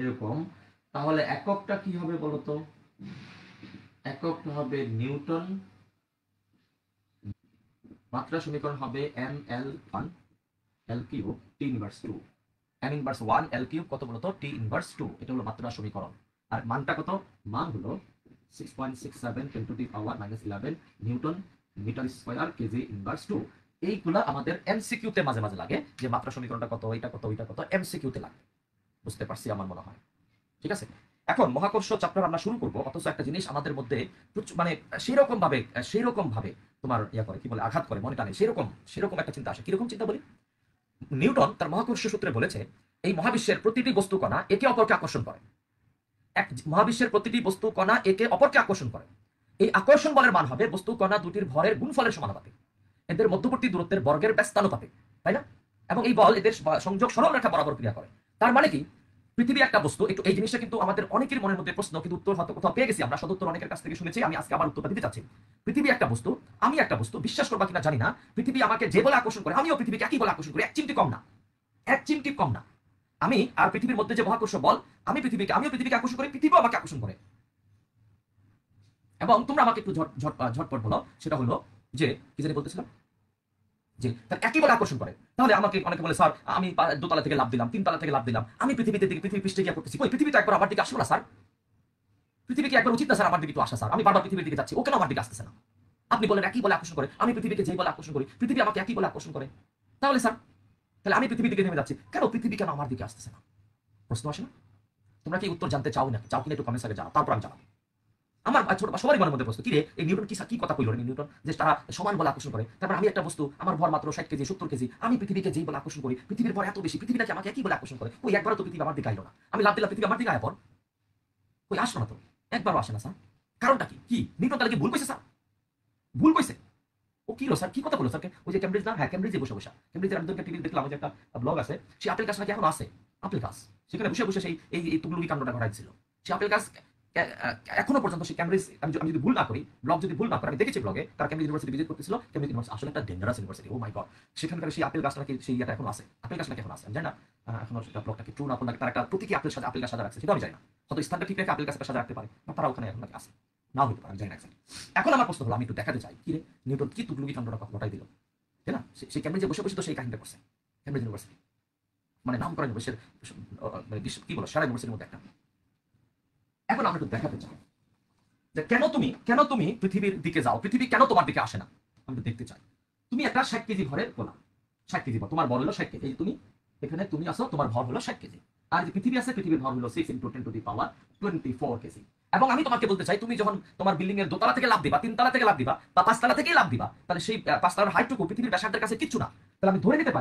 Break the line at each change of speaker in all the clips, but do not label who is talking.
এরকম, তাহলে এককটা কি হবে বলতো? এককটা হবে নিউটন, মাত্রা সমীকরণ হবে M L one L cube T inverse two. M inverse one L cube কত বলতো? T inverse two. এটা হলো মাত্রা সমীকরণ। আর মানটা কত? মান হলো 6.67 10 to the power -11 newton metre square KG inverse two. এইগুলা আমাদের এমসিকিউতে মাঝে মাঝে লাগে, যে মাত্রা সমীকরণটা কত, এটা কত, ওইটা কত, এমসিকিউতে লাগে। বুঝতে পারছি আমার মনে হয়। ঠিক আছে, এখন মহাকর্ষ চ্যাপ্টার আমরা শুরু করব, অথচ একটা জিনিস আমাদের মধ্যে মানে সেইরকম ভাবে তোমার ইয়া করে, কি বলে, আঘাত করে, মনে টানে, সেরকম সেরকম একটা চিন্তা আসে। কিরকম চিন্তা বলি? নিউটন তার মহাকর্ষ সূত্রে বলেছে এই মহাবিশ্বের প্রতিটি বস্তু কণা একে অপরকে আকর্ষণ করে। এক মহাবিশ্বের প্রতিটি বস্তু কণা একে অপরকে আকর্ষণ করে। এই আকর্ষণ বলের মান হবে বস্তু কণা দুটির ভরের গুণফলের সমানুপাতিক, এদের মধ্যবর্তী দূরত্বের বর্গের ব্যস্তানুপাতিক, তাই না? এবং এই বল এদের সংযোগ সরল রেখা বরাবর ক্রিয়া করে। তার মানে কি, পৃথিবী একটা বস্তু, একটু এই জিনিসটা কিন্তু আমাদের অনেকের মনের মধ্যে প্রশ্ন, কিন্তু উত্তর হয়তো কোথাও পেয়ে গেছি আমরা, সদুত্তর অনেকের কাছ থেকে শুনেছি, আমি আজকে আবার উত্তরটা দিতে চাচ্ছি। পৃথিবী একটা বস্তু, আমি একটা বস্তু, বিশ্বাস করবা কিনা জানি না, পৃথিবী আমাকে যে বলে আকর্ষণ করে আমিও পৃথিবীকে একই বলে আকর্ষণ করি, এক চিমটি কম না, এক চিমটি কম না। আমি আর পৃথিবীর মধ্যে যে মহাকর্ষ বল, আমিও পৃথিবীকে আকর্ষণ করি, পৃথিবীও আমাকে আকর্ষণ করে। এবং তোমরা আমাকে একটু ঝটপট বলো, সেটা হলো যে কি জানি বলতেছিলাম, যে তার একই বলে আকর্ষণ করে। তাহলে আমাকে অনেকে বলে, স্যার আমি দোতলা থেকে লাভ দিলাম, তিনতলা থেকে লাভ দিলাম, আমি পৃথিবীতে দিকে পৃথিবী পৃষ্ঠে গিয়ে করতেছি, কই পৃথিবী তো একবার আমার দিকে আসলো না স্যার, পৃথিবী কি একবার উচিত না স্যার আমার দিকে একটু আসা? স্যার আমি বারবার পৃথিবীর দিকে যাচ্ছি, ও কেন আমার দিকে আসতেছে না? আপনি বলেন একই বলে আকর্ষণ করে, আমি পৃথিবীকে যেই বলে আকর্ষণ করি, পৃথিবী আমাকে একই বলে আকর্ষণ করে। তাহলে স্যার, তাহলে আমি পৃথিবীর দিকে নেমে যাচ্ছি, কেন পৃথিবী কেন আমার দিকে আসতেছে না? প্রশ্ন আসে না? তোমরা কি উত্তর জানতে চাও না? চাও কিনা একটু কমেন্টস আগে জানাও, তারপর আমি জানাবো। আমার ছোট সবারই মনের মধ্যে প্রশ্ন, কি রে এই নিউটন কি কথা কইল রে নিউটন, যে তারা সমান বলে আকর্ষণ করে, তারপর আমি একটা বস্তু, আমার ভর মাত্র 60 কেজি 70 কেজি, আমি পৃথিবীকে যেই বলে আকর্ষণ করি, পৃথিবীর ভর এত বেশি, পৃথিবী নাকি আমাকে একই বলে আকর্ষণ করে, ওই একবারও তো পৃথিবী আমার দিকে আইলো না, আমি লাভ দিলাম পৃথিবী আমার দিকে আয় পর, ওই আসলো না তো, একবারও আসে না স্যার, কারণটা কি? কি নিউটন তাহলে কি ভুল কইছে স্যার? ভুল কইছে? ও কি স্যার, কি কথা বলো স্যার? ওই যে ক্যামব্রিজ না, হ্যাঁ ক্যামব্রিজে বসে বসে, ক্যামব্রিজের আমি টিভি দেখলাম, যে একটা ব্লগ আছে, সেই আপেল গাছ নাকি এখন আছে, আপেল গাছ, সেখানে বসে বসে সেই এই তুগলুকি কাণ্ডটা ঘটাইছিল। সেই আপেল গাছ এখনো পর্যন্ত সেই ক্যামব্রিজ, আমি যদি ভুল না করি, ব্লগ যদি ভুল না করে, আমি দেখেছি ব্লগে, তারা ক্যামব্রিজ ইউনিভার্সিটি ভিজিট করতেছিল। ক্যামব্রিজ ইউনিভার্সিটি আসলে একটা ডেঞ্জারাস ইউনিভার্সিটি, ও মাই গড। সেখানকার সেই আপেল গাছটা নাকি, সেই ইয়েটা এখন আছে, আপেল গাছ নাকি এখন আছে, আমি জানি না এখন সেটা ব্লগটা কি ট্রু না, তার একটা প্রতীকী আপেল গাছ সাজা রাখছে, সেটা আমি জানি না, হয়তো স্থানটা ঠিক রেখে আপেল গাছটা সাজা রাখতে পারে, বা তারা ওখানে এখন নাকি আছে, নাও হতে পারে, আমি জানি না। এখন আমার প্রশ্ন হলো, আমি একটু দেখাতে চাই, কি রে নিউটন কি তুগলুকি কাণ্ডটা ঘটাই দিল, তাই না? সেই ক্যামব্রিজে বসে বসে তো সেই কাহিনীটা করছে, ক্যামব্রিজ ইউনিভার্সিটি, মানে নাম করা ইউনিভার্সিটির, মানে বিশ্ব কি বলো, সেরা ইউনিভার্সিটির মধ্যে একটা। এখন আমরা একটু দেখাতে চাই যে কেন তুমি পৃথিবীর দিকে যাও, পৃথিবী কেন তোমার দিকে আসে না, আমি একটু দেখতে চাই। তুমি একটা 60 কেজি ভরের গোলা, 60 কেজি ভর, তোমার ভর হলো 60 কেজি, তুমি এখানে তুমি আসো, তোমার ভর হলো 60 কেজি, আর যে পৃথিবী আছে, পৃথিবীর ভর হলো 6 × 10⁻24 কেজি। এবং আমি তোমাকে বলতে চাই, তুমি যখন তোমার বিল্ডিং এর দোতলা থেকে লাভ দিবা, তিনতলা থেকে লাভ দিবা, বা পাঁচতলা থেকেই লাভ দিবা, তাহলে সেই পাঁচতলার হাইটটুকু পৃথিবীর ব্যাসার্ধের কাছে কিচ্ছু না। তাহলে আমি ধরে নিতে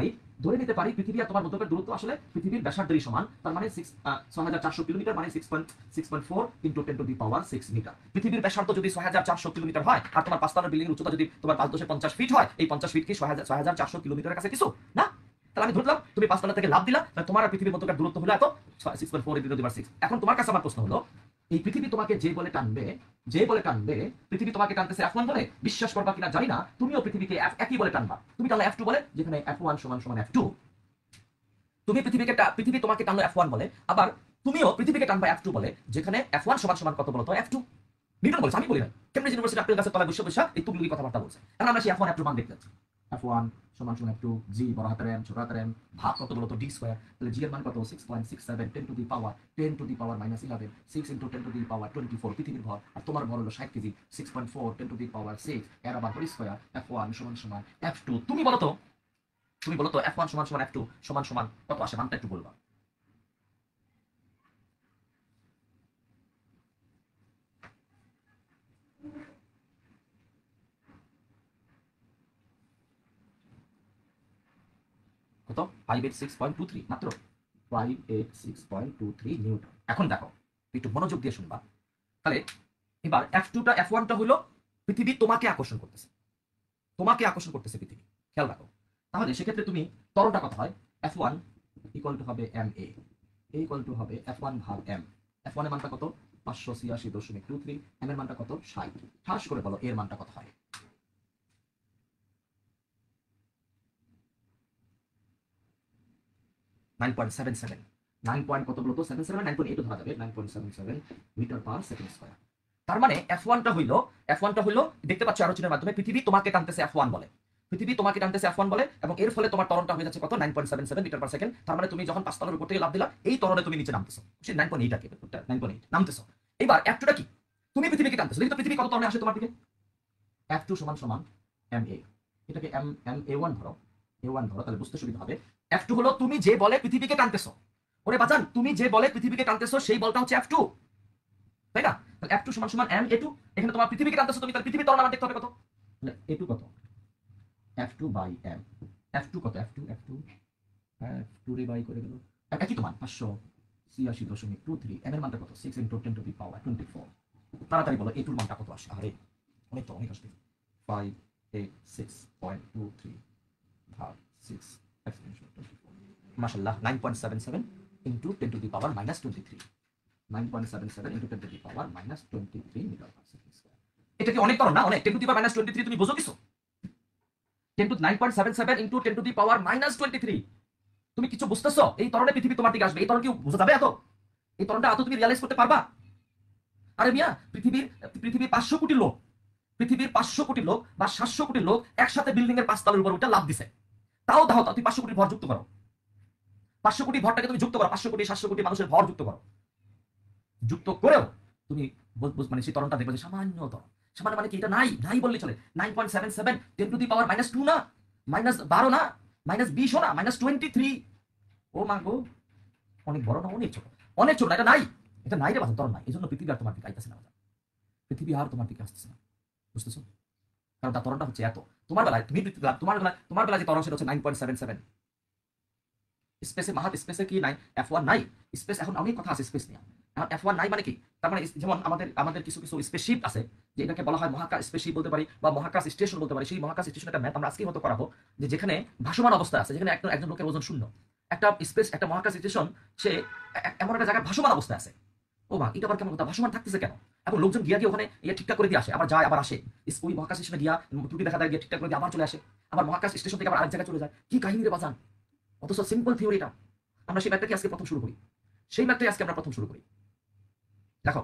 পারি পৃথিবী আর তোমার মধ্যকার দূরত্ব আসলে পৃথিবীর ব্যাসার্ধেরই সমান, তার মানে 6400 কিলোমিটার, মানে 6.4 × 10⁻6 মিটার। পৃথিবীর ব্যাসার্ধ যদি 6400 কিলোমিটার হয়, আর তোমার পাঁচতলার বিল্ডিং এর উচ্চতা যদি তোমার 5×50 ফিট হয়, এই 50 ফিট কি 6400 কিলোমিটারের কাছে কিছু না? তাহলে আমি ধরলাম তুমি পাঁচতলা থেকে লাভ দিলা, তোমার আর পৃথিবীর মধ্যকার দূরত্ব হলো এত, 6.4 × 10⁻6। এখন তোমার কাছে আমার প্রশ্ন হলো, এই পৃথিবী তোমাকে যে বলে টানবে, পৃথিবী তোমাকে টানতেছে F1 বলে, বিশ্বাস করবা কিনা জানি না, তুমিও পৃথিবীকে একই বলে টানবা, তুমি টানলে F2 বলে, যেখানে F1 = F2। পৃথিবী তোমাকে টানলো F1 বলে, আবার তুমিও পৃথিবীকে টানবা F2 বলে, যেখানে F1 = কত বলতো? F2। নিউটন বলছে, আমি বলি না, কেমব্রিজ ইউনিভার্সিটি আপেল গাছের তলায় বসে বসে এই তুগলুকি কথাবার্তা বলছে। এখন আমরা সেই F1 F2 মান দেখতে যাচ্ছি। F1 = F2, জি বড় হাতের M ছোট হাতের m, ভাগ কত বলতো? d square. তাহলে জি এর মান কত? 6.67 10⁻11 6 × 10⁻11 পৃথিবীর ভর, আর তোমার ভর হলো 60 কেজি, 6.4 10⁻6 এর আবার হোল স্কয়ার। F1 = F2। তুমি বলো তো F1 = F2 সমান কত আসে? মানটা একটু বলবা। কত? 586.23 মাত্র, 586.23 নিউটন। এখন দেখো, একটু মনোযোগ দিয়ে শুনবা। তাহলে এবার F1টা হলো পৃথিবী তোমাকে আকর্ষণ করতেছে, পৃথিবী, খেয়াল রাখো। তাহলে সেক্ষেত্রে তুমি ত্বরণটা কত হয়? F1 = হবে ma, হবে F1 ভাগ m। F1 এর মানটা কত? 586.23। m এর মানটা কত? 60। ঠাস করে বলো এর মানটা কত হয়? 9.77। 9 পয়েন্ট কত বলতো 77 9.8 ধরা যাবে 9.77 মিটার পার সেকেন্ড স্কয়ার। তার মানে F1টা হইলো দেখতে পাচ্ছ আরো চিহ্নের মাধ্যমে পৃথিবী তোমাকে টানতেছে F1 বলে, পৃথিবী তোমাকে টানতেছে F1 বলে, এবং এর ফলে তোমার ত্বরণটা হয়ে যাচ্ছে কত 9.77 মিটার পার সেকেন্ড। তার মানে তুমি যখন 5 তলার উপর থেকে লাফ দিলা এই ত্বরণে তুমি নিচে নামতেছো, সেই 9.8 কে 9.8 নামতেছো। এবার F2টা কি, তুমি পৃথিবীকে টানতেছো, দেখো তো পৃথিবী কত ত্বরণে আসে তোমার দিকে। F2 সমান সমান ma, এটাকে A1 ধরো, A1 ধরো, তাহলে বুঝতে সুবিধা হবে। F2 হলো তুমি যে বলে পৃথিবীকে টানতেছো, ওরে বাজান তুমি যে বলে পৃথিবীকে টানতেছো সেই বলটা হচ্ছে F2, তাই না? তাহলে F2 সমান সমান ma2, এখানে তোমার পৃথিবীকে টানতেছো তুমি, তাহলে পৃথিবীর ত্বরণ আমার দেখতে হবে কত, তাহলে a2 কত F2 বাই m, F2 কত F2 রে বাই করে দিল একই তো মান 586.23, m এর মানটা কত 6 × 10⁻²4। তাড়াতাড়ি বলো a2 এর মানটা কত আসে, আরে অনেক তো অনেক আসবে 586.23 ভাগ 6 exponential 24, মাশাআল্লাহ 9.77 × 10⁻⁻23, 9.77 × 10⁻⁻23 মিটার পার সেকেন্ড স্কয়ার। এটা কি অনেক ত্বরণ না, অনেক 10⁻23 তুমি বুঝো কিছু, 9.77 × 10⁻⁻23 তুমি কিছু বুঝতেছো? এই ত্বরণে পৃথিবী তোমার দিকে আসবে, এই ত্বরণ কি বোঝা যাবে এত, এই ত্বরণটা এত তুমি রিয়ালাইজ করতে পারবা? আরে মিয়া পৃথিবীর 500 কোটি লোক, পৃথিবীর 500 কোটি লোক বা 700 কোটি লোক একসাথে বিল্ডিং এর 5 তলার উপর উঠে লাফ দিছে, তাও তুমি 500 কোটি ভর যুক্ত করো, 500 কোটি ভরটাকে তুমি যুক্ত করো, 500 কোটি 700 কোটি মানুষের ভর যুক্ত করো, যুক্ত করেও তুমি মানে সেই ত্বরণটা দেখবে যে সামান্য ত্বরণ, সামান্য মানে কি এটা নাই নাই বললেই চলে। 9.77 10⁻⁻2 না, -12 না, -20 না, -23, ও মা গো, অনেক বড় না, অনেক ছোট, অনেক ছোট, এটা নাই, এটা নাই রে বাবা, ত্বরণ নাই, এই জন্য পৃথিবী আর তোমার দিকে আইতেছে না, পৃথিবী আর তোমার দিকে আসতেছে না, বুঝতেছো? কারণ তার ত্বরণটা হচ্ছে এত, তোমার বেলায় তুমি তোমার বেলায় যে ত্বরণ সেটা হচ্ছে 9.77, স্পেসে মাহাত স্পেসে কি নাই, F1 নাই, স্পেস এখন অনেক কথা আছে স্পেস নিয়ে, এখন F1 নাই মানে কি, তার মানে যেমন আমাদের কিছু কিছু স্পেসশিপ আছে, যে এটাকে বলা হয় মহাকাশ স্পেসশিপ বলতে পারি বা মহাকাশ স্টেশন বলতে পারি, সেই মহাকাশ স্টেশন একটা ম্যাপ আমরা আজকেই মতো করাবো, যে যেখানে ভাসমান অবস্থায় আছে, যেখানে একজন লোকের ওজন শূন্য, একটা স্পেস একটা মহাকাশ স্টেশন সে এমন একটা জায়গায় ভাসমান অবস্থায় আছে, ও মা এটা আবার কেমন কথা, ভাসমান থাকতেছে কেন, এবং লোকজন গিয়ে ওখানে ইয়ে ঠিকঠাক করে দিয়ে আসে, আবার যায় আবার আসে, ওই মহাকাশ স্টেশনে গিয়া ত্রুটি দেখা দেয়, গিয়ে ঠিকঠাক করে দিয়ে আবার চলে আসে, আবার মহাকাশ স্টেশন থেকে আবার আরেক জায়গায় চলে যায়, কি কাহিনী রে বাজান, অথচ সিম্পল থিওরিটা, আমরা সেই ম্যাথটাকে আজকে প্রথম শুরু করি, সেই ম্যাথটাই আজকে আমরা প্রথম শুরু করি। দেখো,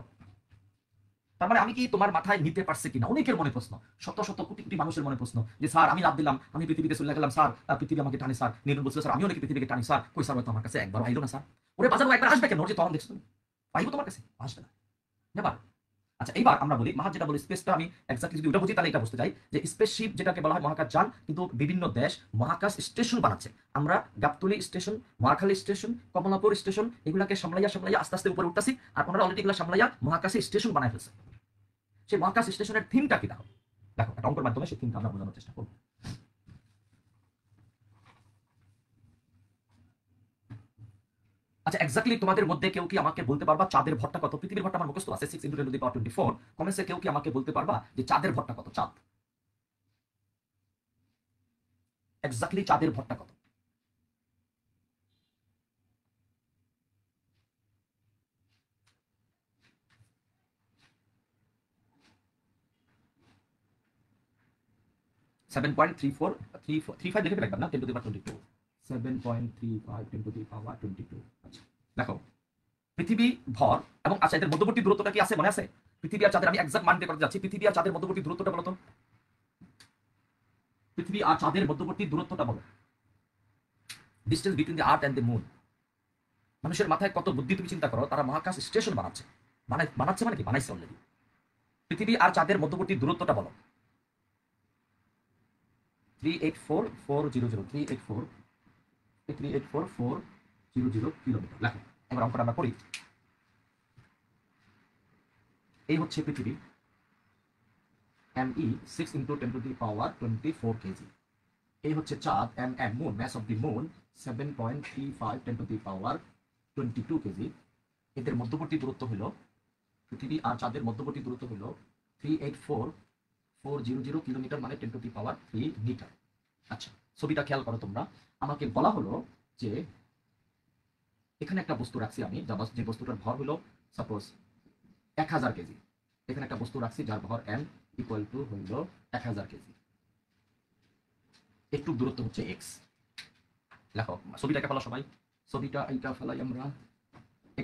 তার মানে আমি কি তোমার মাথায় নিতে পারছে কিনা অনেকের মনে প্রশ্ন, শত শত কোটি কোটি মানুষের মনে প্রশ্ন, যে স্যার আমি লাভ দিলাম, আমি পৃথিবীতে চলে গেলাম স্যার, পৃথিবী আমাকে টানে স্যার, নিউটন বলছিল স্যার আমিও নাকি পৃথিবীকে টানি স্যার, কই স্যার হয়তো আমার কাছে একবার আইলো না স্যার, ওরে বাজার একবার আসবে কেন, ওর যে তখন দেখছো তুমি পাইবো তোমার কাছে আসবে না, ব্যাপার। আচ্ছা এইবার আমরা বলি মাহাত যেটা বলি স্পেসটা, আমি এক্স্যাক্টলি যদি ওটা বুঝি তাহলে এটা বুঝতে চাই যে স্পেসশিপ যেটাকে বলা হয় মহাকাশ যান, কিন্তু বিভিন্ন দেশ মহাকাশ স্টেশন বানাচ্ছে, আমরা Gabtoli station, Mohakhali station, Kamalapur station এগুলাকে সামলাইয়া আস্তে আস্তে উপরে উঠতেছি, আর ওনারা অলরেডি এগুলো সামলাইয়া মহাকাশে স্টেশন বানায় ফেলছে। সেই মহাকাশ স্টেশনের থিমটা কি দেখো, দেখো একটা অঙ্কের মাধ্যমে সেই থিমটা আমরা বোঝানোর চেষ্টা করব। আচ্ছা এক্স্যাক্টলি তোমাদের মধ্যে কেউ কি আমাকে বলতে পারবা চাঁদের ভরটা কত? পৃথিবীর ভরটা আমার মুখস্থ আছে 6 × 10⁻24, কমেন্টসে কেউ কি আমাকে বলতে পারবা যে চাঁদের ভরটা কত, চাঁদ এক্স্যাক্টলি চাঁদের ভরটা কত? Seven point three four three five লিখে রাখবেন না, 10⁻22, 7.35 10⁻22। আচ্ছা দেখো পৃথিবী ভর এবং আচ্ছা এদের মধ্যবর্তী দূরত্বটা কি আছে মনে আছে? পৃথিবী আর চাঁদের আমি এক্সাক্ট মান বের করতে যাচ্ছি, পৃথিবী আর চাঁদের মধ্যবর্তী দূরত্বটা বলো তো, পৃথিবী আর চাঁদের মধ্যবর্তী দূরত্বটা বলো, distance between the earth and the moon. মানুষের মাথায় কত বুদ্ধি তুমি চিন্তা করো, তারা মহাকাশ স্টেশন বানাচ্ছে, বানাচ্ছে মানে কি বানাইছে অলরেডি। পৃথিবী আর চাঁদের মধ্যবর্তী দূরত্বটা বলো, 384,400 384,400 কিলোমিটার। লেখো এবার অঙ্কটা আমরা করি। এই হচ্ছে পৃথিবী, ME 6 × 10⁻24 কেজি। এই হচ্ছে চাঁদ, MM moon, mass of the moon 7.35 10⁻22 KG. এদের মধ্যবর্তী দূরত্ব হলো, পৃথিবী আর চাঁদের মধ্যবর্তী দূরত্ব হলো 384,400 কিলোমিটার, মানে 10⁻3 মিটার। আচ্ছা ছবিটা খেয়াল করো তোমরা, আমাকে বলা হলো যে এখানে একটা বস্তু রাখছি আমি, যে বস্তুটার ভর হলো সাপোজ 1000 কেজি, এখানে একটা বস্তু রাখছি যার ভর m = হইল 1000 কেজি, একটু দূরত্ব হচ্ছে x। লেখো ছবিটাকে ফেলা সবাই, ছবিটা এইটা ফেলাই আমরা,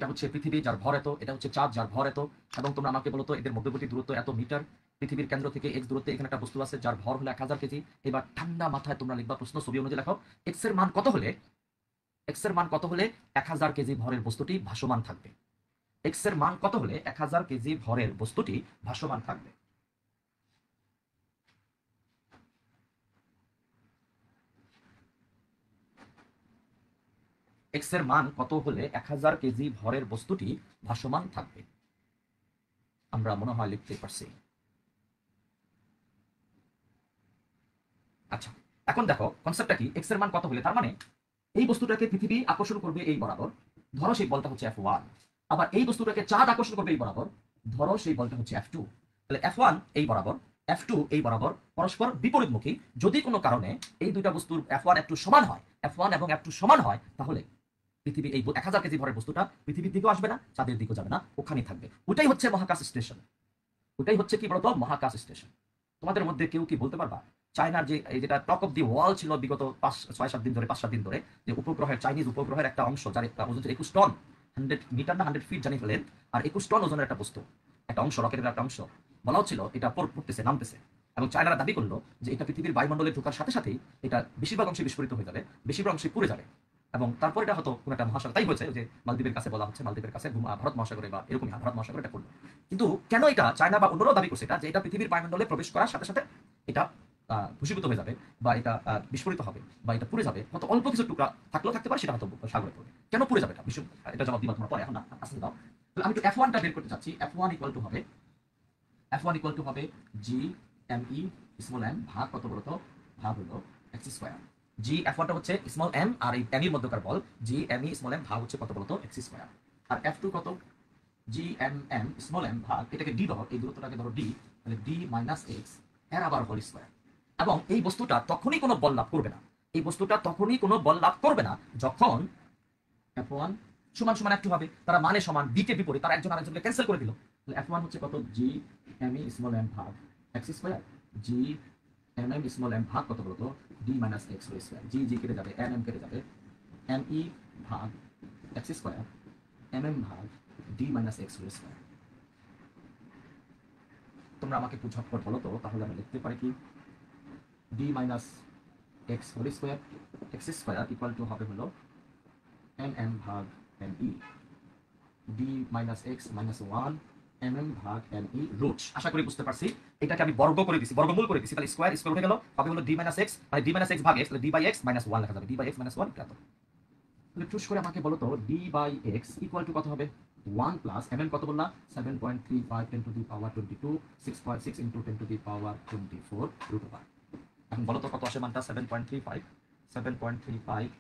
এটা হচ্ছে পৃথিবী যার ভর এত, এটা হচ্ছে চাঁদ যার ভর এত, এবং তোমরা আমাকে বলো তো এদের মধ্যবর্তী দূরত্ব এত মিটার, পৃথিবীর কেন্দ্র থেকে এক্স দূরত্বে এখানে একটা বস্তু আছে যার ভর হলো 1000 কেজি। এবার ঠান্ডা মাথায় তোমরা লিখবা প্রশ্ন, ছবি অনুযায়ী লেখো, এক্স এর মান কত হলে 1000 কেজি ভরের বস্তুটি ভাসমান থাকবে। এক্স এর মান কত হলে 1000 কেজি ভরের বস্তুটি ভাসমান থাকবে। এক্স এর মান কত হলে 1000 কেজি ভরের বস্তুটি ভাসমান থাকবে? আমরা মনে হয় লিখতে পারছি। আচ্ছা, এখন দেখো কনসেপ্টটা কি, এক্স এর মান কত হলে, তার মানে এই বস্তুটাকে পৃথিবী আকর্ষণ করবে এই বরাবর, ধরো সেই বলটা হচ্ছে F1। আবার এই বস্তুটাকে চাঁদ আকর্ষণ করবে এই বরাবর, ধরো সেই বলটা হচ্ছে F2। তাহলে F1 এই বরাবর, F2 এই বরাবর, পরস্পর বিপরীতমুখী। যদি কোনো কারণে এই দুইটা বস্তুর F1 F2 সমান হয়, F1 এবং F2 সমান হয়, তাহলে পৃথিবী এই 1000 কেজি ভরের বস্তুটা পৃথিবীর দিকেও আসবে না, চাঁদের দিকেও যাবে না, ওখানেই থাকবে। ওটাই হচ্ছে মহাকাশ স্টেশন। ওটাই হচ্ছে কি বলতো, মহাকাশ স্টেশন। তোমাদের মধ্যে কেউ কি বলতে পারবা চায়নার যে এই যেটা টক অফ দি ওয়াল ছিল বিগত 5-6-7 দিন ধরে, 5-7 দিন ধরে, যে উপগ্রহের, চাইনিজ উপগ্রহের একটা অংশ যার একটা ওজন ছিল 21 টন, 100 মিটার না 100 ফিট জানি ফেলেন, আর 21 টন ওজনের একটা বস্তু, একটা অংশ, রকেটের একটা অংশ, বলা হচ্ছিল এটা পড়তেছে, নামতেছে। এবং চায়নারা দাবি করলো যে এটা পৃথিবীর বায়ুমণ্ডলে ঢোকার সাথে সাথেই এটা বেশিরভাগ অংশে বিস্ফোরিত হয়ে যাবে, বেশিরভাগ অংশে পুড়ে যাবে। এবং তারপর এটা হয়তো কোনো একটা মহাসাগর, তাই হয়েছে যে মালদ্বীপের কাছে, বলা হচ্ছে মালদ্বীপের কাছে ভারত মহাসাগরে বা এরকমই, ভারত মহাসাগরে এটা পড়লো। কিন্তু কেন এটা চায়না বা অন্যরাও দাবি করছে এটা, যে এটা পৃথিবীর বায়ুমণ্ডলে প্রবেশ করার সাথে সাথে এটা ভূষীভূত হয়ে যাবে, বা এটা বিস্ফোরিত হবে, বা এটা পুড়ে যাবে, হয়তো অল্প কিছু টুকরা থাকলেও থাকতে পারে, সেটা হয়তো সাগরে পড়বে। কেন পুড়ে যাবে এটা বিশ্ব, এটা জবাব দিবা তোমার পরে, এখন না আসলে দাও। তাহলে আমি একটু F1টা বের করতে চাচ্ছি। F1 ইকুয়াল টু হবে, F1 ইকুয়াল টু হবে G M E small M ভাগ কত বলতো, ভাগ হলো এক্স স্কোয়ার। জি F1টা হচ্ছে স্মল এম, আর এই এম এর মধ্যকার বল G M E small M ভাগ হচ্ছে কত বলতো, এক্স স্কোয়ার। আর F2 কত, G M M small M ভাগ, এটাকে ডি ধরো, এই দূরত্বটাকে ধরো ডি, তাহলে ডি মাইনাস এক্স এর আবার হোল স্কোয়ার। এবং এই বস্তুটা তখনই কোনো বল লাভ করবে না, এই বস্তুটা তখনই কোনো বল লাভ করবে না যখন F1 সমান সমান F2 হবে, তারা মানে সমান, বি কে বিপরীত, তারা একজন আরেকজনকে ক্যান্সেল করে দিল। তাহলে F1 হচ্ছে কত, G M E small M ভাগ X square, G M M small M ভাগ কত বলতো, D minus X whole square. G G কেটে যাবে, এম এম কেটে যাবে, এম ই ভাগ এক্স স্কোয়ার, এম এম ভাগ D minus X whole square. তোমরা আমাকে একটু ঝটপট বলো তো, তাহলে আমি লিখতে পারি কি, D minus X whole square, X square equal to হবে হলো এম এম ভাগ M E, D minus X minus 1 M M ভাগ এম ই রুটস। আশা করি বুঝতে পারছি। এটাকে আমি বর্গ করে দিছি, বর্গমূল করে দিছি, তাহলে স্কোয়ার স্কোয়ার উঠে গেল, হবে হলো ডি মাইনাস এক্স, মানে ডি মাইনাস এক্স ভাগ এক্স, তাহলে ডি বাই এক্স মাইনাস 1 লেখা যাবে, ডি বাই এক্স মাইনাস 1 এটা তো। তাহলে টুস করে আমাকে বলো তো, D by X equal to কত হবে, 1 প্লাস এম এম কত বললাম, 7.35 10 to the power 22, 6.6 into 10 to the power 24 root over. এখন বলো তো কত আসে মানটা, 7.35